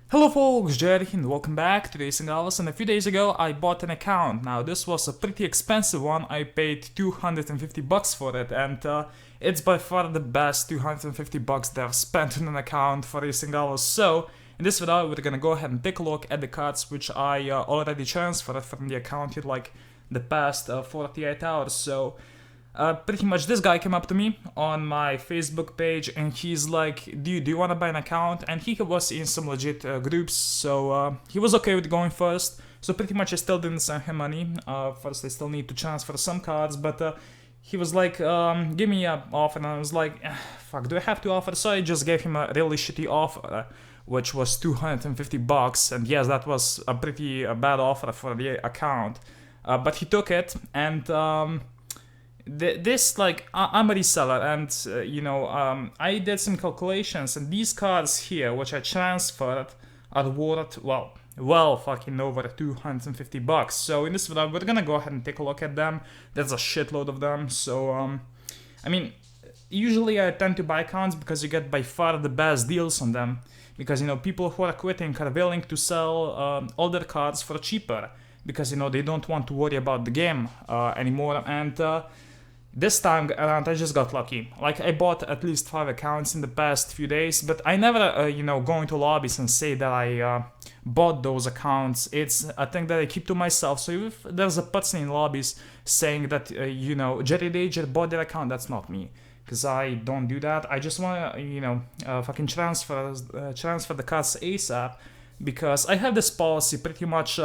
Hello folks, Jerry and welcome back to RacingGamerSlovenia. And a few days ago I bought an account. Now this was a pretty expensive one. I paid 250 bucks for it, and it's by far the best 250 bucks that I've spent on an account for RacingGamerSlovenia. So in this video we're gonna go ahead and take a look at the cards which I already transferred from the account in like the past 48 hours. So pretty much this guy came up to me on my Facebook page and he's like, dude, do you want to buy an account? And he was in some legit groups, so he was okay with going first. So pretty much I still didn't send him money. First I still need to transfer some cards, but he was like, give me an offer, and I was like, fuck, do I have to offer? So I just gave him a really shitty offer, which was 250 bucks, and yes, that was a pretty bad offer for the account. But he took it, and this, like, I'm a reseller, and I did some calculations, and these cards here which I transferred are worth well fucking over 250 bucks. So in this video we're gonna go ahead and take a look at them. There's a shitload of them. So I mean, usually I tend to buy accounts because you get by far the best deals on them, because people who are quitting are willing to sell all their cards for cheaper, because they don't want to worry about the game anymore. And this time around I just got lucky. Like, I bought at least 5 accounts in the past few days, but I never go into lobbies and say that I bought those accounts. It's a thing that I keep to myself. So if there's a person in lobbies saying that Jerry RAJER bought their account, that's not me, because I don't do that. I just want to fucking transfer the cards ASAP, because I have this policy pretty much.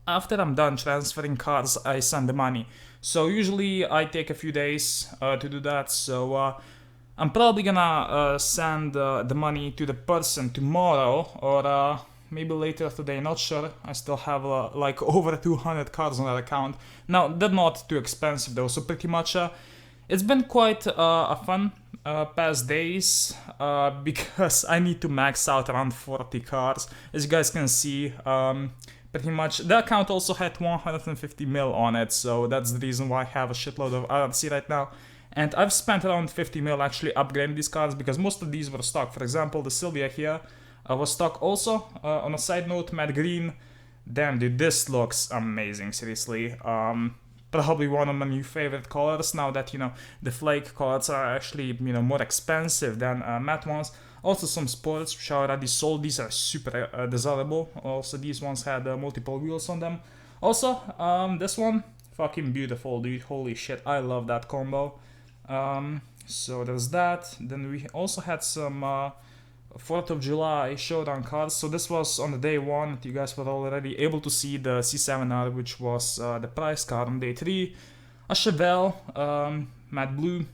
After I'm done transferring cards, I send the money. So usually I take a few days to do that. So I'm probably gonna send the money to the person tomorrow, or maybe later today, not sure. I still have like over 200 cards on that account. Now, they're not too expensive though, so pretty much it's been quite a fun past days, because I need to max out around 40 cards. As you guys can see, pretty much the account also had 150 mil on it, so that's the reason why I have a shitload of RC right now. And I've spent around 50 mil actually upgrading these cards, because most of these were stock. For example, the Sylvia here was stock also. On a side note, matte green. Damn, dude, this looks amazing, seriously. Probably one of my new favorite colors now that the flake colors are actually more expensive than matte ones. Also some sports which I already sold. These are super desirable. Also these ones had multiple wheels on them. Also this one, fucking beautiful, dude. Holy shit, I love that combo. So there's that. Then we also had some 4th of July showdown cards. So this was on the day 1. You guys were already able to see the C7R, which was the prize card on day 3. A Chevelle, matte blue.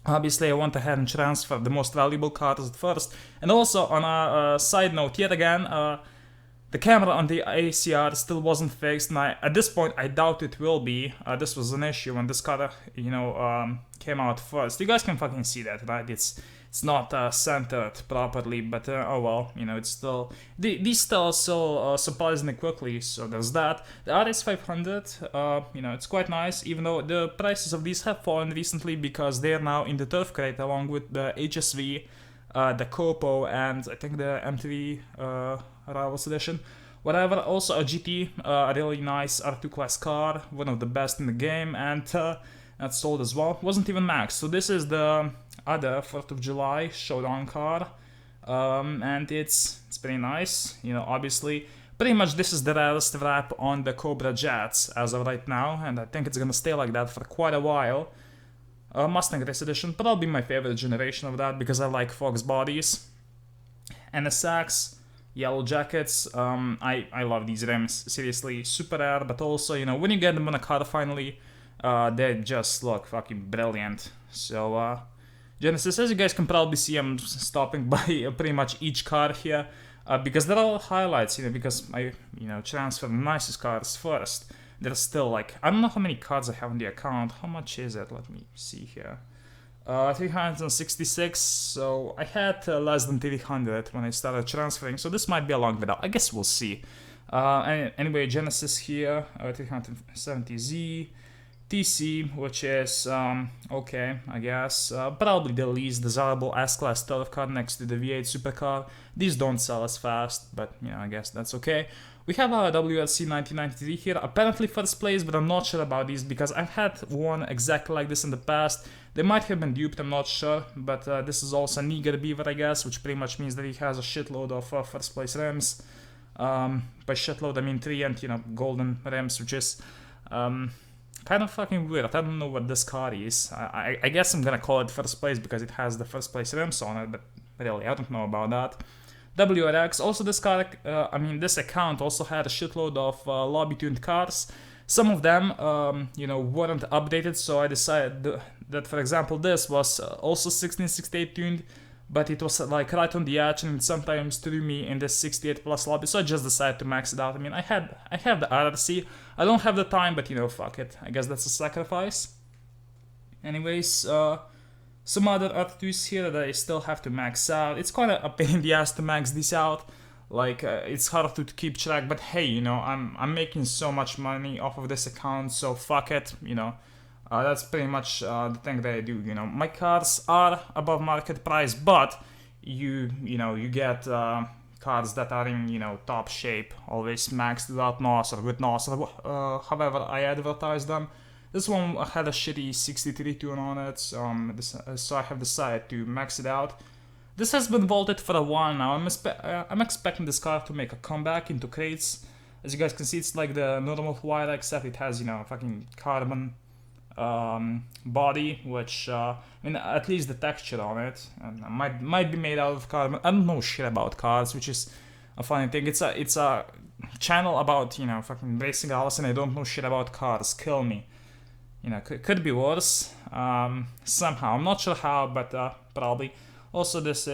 Obviously I went ahead and transferred the most valuable cards at first. And also, on a side note, yet again, the camera on the ACR still wasn't fixed, and at this point I doubt it will be. This was an issue when this card came out first. You guys can fucking see that, right? It's not centered properly, but oh well, it's still... These still sell surprisingly quickly, so there's that. The RS500, it's quite nice, even though the prices of these have fallen recently, because they are now in the turf crate along with the HSV, the Copo, and I think the M3 Rivals Edition. Whatever, also a GT, a really nice R2 class car, one of the best in the game, and that's sold as well. Wasn't even max. So this is the other 4th of July showdown card, and it's pretty nice. Obviously, pretty much this is the rarest wrap on the Cobra Jets as of right now, and I think it's gonna stay like that for quite a while. Mustang Race Edition, probably my favorite generation of that, because I like Fox bodies. NSX, Yellow Jackets, I love these rims, seriously, super rare, but also, when you get them on a car finally, they just look fucking brilliant. So, Genesis, as you guys can probably see, I'm stopping by pretty much each car here, because they're all highlights, because I, transfer the nicest cars first. There's still, like, I don't know how many cards I have on the account. How much is it? Let me see here. 366, so I had less than 300 when I started transferring, so this might be a long video. I guess we'll see. Anyway, Genesis here, 370Z, TC, which is, okay, I guess, probably the least desirable S-Class turf car next to the V8 supercar. These don't sell as fast, but, you know, I guess that's okay. We have our WRC 1993 here, apparently first place, but I'm not sure about these because I've had one exactly like this in the past. They might have been duped, I'm not sure, but this is also an eager beaver, I guess, which pretty much means that he has a shitload of first place rims. By shitload, I mean 3 and, you know, golden rims, which is kind of fucking weird. I don't know what this car is. I guess I'm gonna call it first place because it has the first place rims on it, but really, I don't know about that. WRX, also this car, I mean, this account also had a shitload of lobby-tuned cars. Some of them, you know, weren't updated, so I decided that, for example, this was also 1668 tuned, but it was like right on the edge and sometimes threw me in this 68 plus lobby, so I just decided to max it out. I mean, I have the RRC, I don't have the time, but you know, fuck it. I guess that's a sacrifice. Anyways, some other R2s here that I still have to max out. It's quite a pain in the ass to max these out. Like, it's hard to keep track, but hey, you know, I'm making so much money off of this account, so fuck it, you know. That's pretty much the thing that I do, you know. My cars are above market price, but you know, you get cars that are in, you know, top shape, always maxed without NOS or with NOS, or however I advertise them. This one had a shitty 63 tune on it, so I have decided to max it out. This has been vaulted for a while now. I'm expecting this car to make a comeback into crates. As you guys can see, it's like the normal Huayra, except it has, you know, a fucking carbon body, which I mean, at least the texture on it might be made out of carbon. I don't know shit about cars, which is a funny thing. It's a channel about, you know, fucking racing cars, and I don't know shit about cars. Kill me. You know, could be worse somehow. I'm not sure how, but probably. Also, this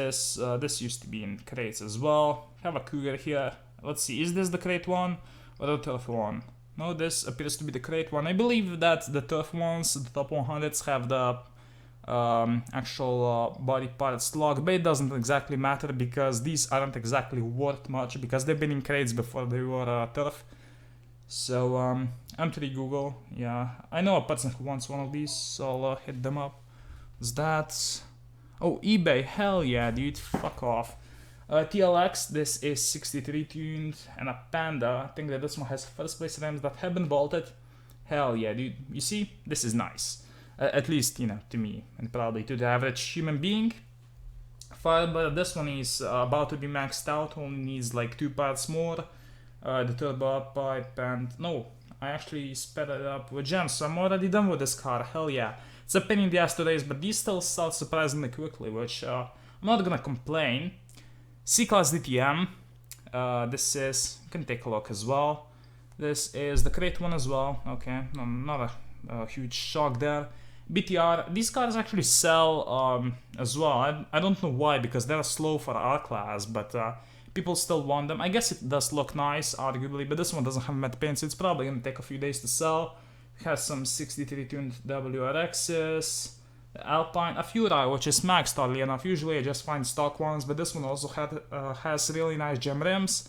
used to be in crates as well. Have a Cougar here. Let's see, is this the crate one or the turf one? No, this appears to be the crate one. I believe that the turf ones, the top 100s, have the actual body parts locked, but it doesn't exactly matter because these aren't exactly worth much because they've been in crates before they were turf. So, M3 Google, yeah, I know a person who wants one of these, so I'll hit them up. What's that? Oh, eBay, hell yeah, dude, fuck off. TLX, this is 63 tuned, and a Panda. I think that this one has first place rims that have been vaulted. Hell yeah, dude. You see, this is nice. At least, you know, to me, and probably to the average human being. But this one is about to be maxed out, only needs like 2 parts more. The turbo up pipe, and no, I actually sped it up with gems, so I'm already done with this car. Hell yeah. It's a pain in the ass to race, but these still sell surprisingly quickly, which I'm not gonna complain. C-Class DTM, this is, you can take a look as well. This is the crate one as well, okay, not a huge shock there. BTR, these cars actually sell as well. I don't know why, because they're slow for our class, but people still want them. I guess it does look nice, arguably, but this one doesn't have matte paint, so it's probably gonna take a few days to sell. It has some 63 tuned WRXs. Alpine, a Fura, which is maxed oddly enough. Usually I just find stock ones, but this one also has really nice gem rims.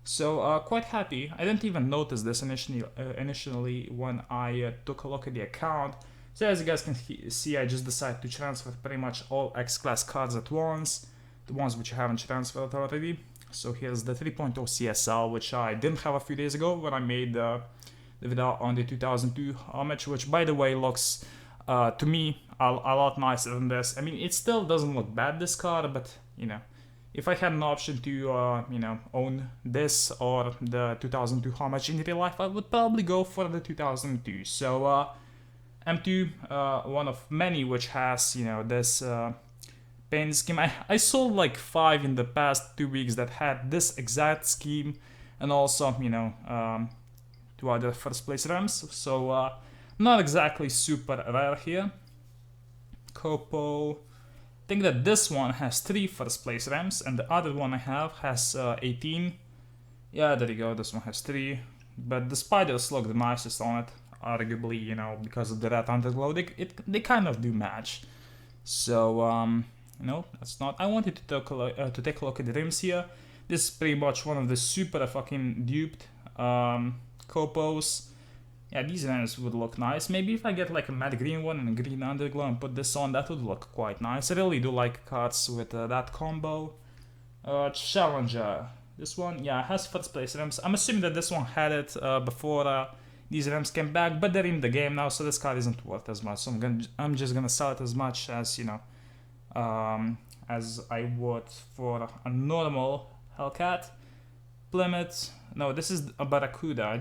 So quite happy. I didn't even notice this initially when I took a look at the account. So as you guys can see, I just decided to transfer pretty much all X-Class cards at once. The ones which I haven't transferred already. So here's the 3.0 CSL, which I didn't have a few days ago when I made the video on the 2002 homage, which by the way looks to me a lot nicer than this. I mean, it still doesn't look bad, this car, but you know, if I had an option to you know, own this or the 2002 homage in real life, I would probably go for the 2002. So M2, one of many which has, you know, this paint scheme. I sold like 5 in the past 2 weeks that had this exact scheme, and also, you know, 2 other first place rims. So not exactly super rare here. Copo, I think that this one has 3 first place rims, and the other one I have has 18. Yeah, there you go, this one has 3. But the spiders look the nicest on it, arguably, you know, because of the red underglow. They kind of do match. So, no, that's not. I wanted to take a look at the rims here. This is pretty much one of the super fucking duped Copos. Yeah, these rims would look nice. Maybe if I get like a matte green one and a green underglow and put this on, that would look quite nice. I really do like cards with that combo. Challenger. This one, yeah, has first place rims. I'm assuming that this one had it before these rims came back, but they're in the game now, so this card isn't worth as much. So I'm just gonna sell it as much as, you know, as I would for a normal Hellcat. Plymouth. No, this is a Barracuda.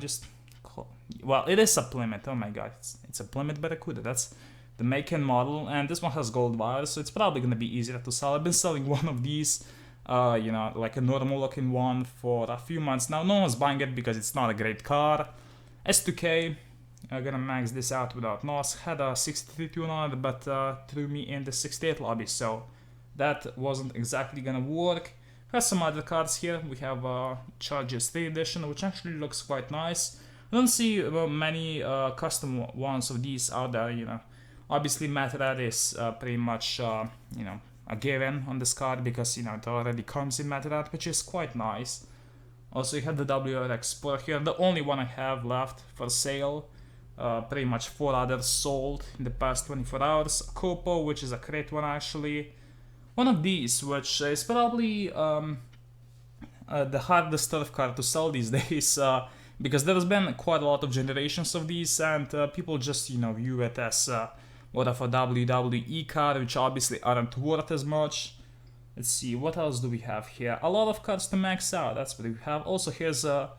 Well, it is a Plymouth. Oh my god, it's a Plymouth Barracuda. That's the make and model, and this one has gold bars, so it's probably gonna be easier to sell. I've been selling one of these, you know, like a normal looking one for a few months now. No one's buying it because it's not a great car. S2K, I'm gonna max this out without loss. Had a 63 on it, but threw me in the 68 lobby, so that wasn't exactly gonna work. Has some other cards here. We have Chargers 3 edition, which actually looks quite nice. I don't see many custom ones of these out there, you know. Obviously, matte red is pretty much, you know, a given on this card because, you know, it already comes in matte red, which is quite nice. Also, you have the WRX Sport here, the only one I have left for sale. Pretty much 4 others sold in the past 24 hours. A Copo, which is a great one actually. One of these, which is probably the hardest turf car to sell these days, because there's been quite a lot of generations of these, and people just, you know, view it as more of a WWE car, which obviously aren't worth as much. Let's see, what else do we have here? A lot of cards to max out, that's what we have. Also, here's the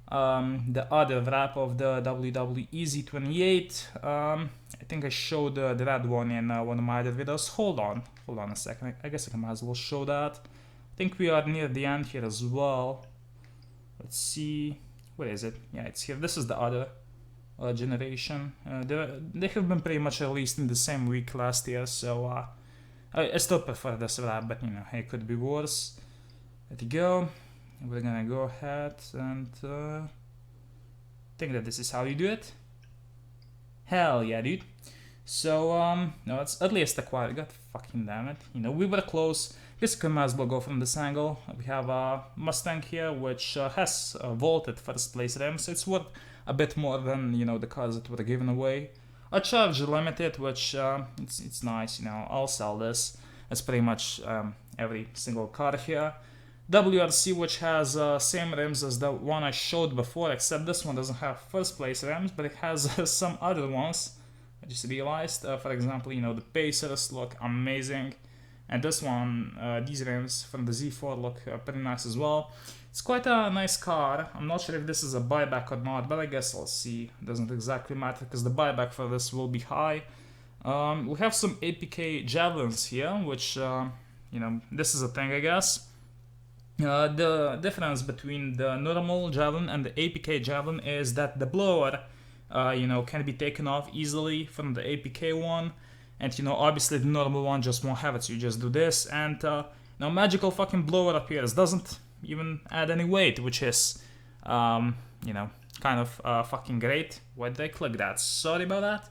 other wrap of the WWE Z28. I think I showed the red one in one of my other videos. Hold on a second. I guess I might as well show that. I think we are near the end here as well. Let's see. Where is it? Yeah, it's here. This is the other generation. They have been pretty much released in the same week last year, so I still prefer this wrap, but you know, it could be worse. Let it go. We're gonna go ahead and think that this is how you do it. Hell yeah, dude. So, no, it's at least acquired. God fucking damn it. You know, we were close. Guess we might as well go from this angle. We have a Mustang here, which has vaulted first place rims. It's worth a bit more than, you know, the cars that were given away. A Charger Limited, which it's nice, you know, I'll sell this. That's pretty much every single car here. WRC, which has same rims as the one I showed before, except this one doesn't have first place rims, but it has some other ones. I just realized, for example, you know, the Pacers look amazing, and this one, these rims from the Z4 look pretty nice as well. It's quite a nice car. I'm not sure if this is a buyback or not, but I guess I'll see. It doesn't exactly matter because the buyback for this will be high. We have some APK Javelins here, which, you know, this is a thing, I guess. The difference between the normal Javelin and the APK Javelin is that the blower, you know, can be taken off easily from the APK one, and you know, obviously the normal one just won't have it, so you just do this, and now magical fucking blower appears, doesn't even add any weight, which is, you know, kind of fucking great. Why did I click that? Sorry about that.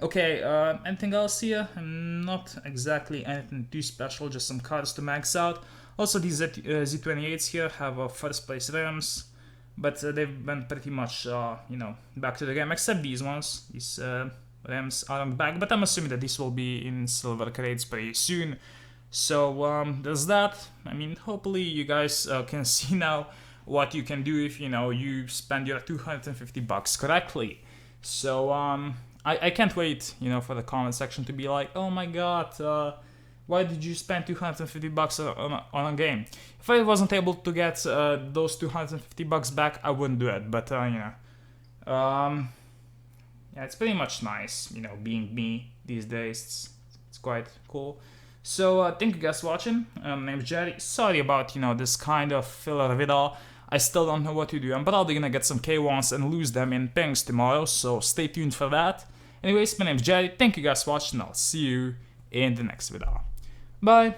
Okay, anything else here? Not exactly anything too special, just some cards to max out. Also, these Z28s here have first place rims, but they've been pretty much, you know, back to the game, except these ones. These rims aren't back, but I'm assuming that these will be in silver crates pretty soon. So, there's that. I mean, hopefully you guys can see now what you can do if, you know, you spend your 250 bucks correctly. So, I can't wait, you know, for the comment section to be like, oh my god, why did you spend 250 bucks on a game? If I wasn't able to get those 250 bucks back, I wouldn't do it. But, you know, yeah, it's pretty much nice, you know, being me these days. It's quite cool. So, thank you guys for watching. My name's Jerry. Sorry about, you know, this kind of filler video. I still don't know what to do. I'm probably gonna get some K1s and lose them in pings tomorrow, so stay tuned for that. Anyways, my name's Jerry. Thank you guys for watching. I'll see you in the next video. Bye.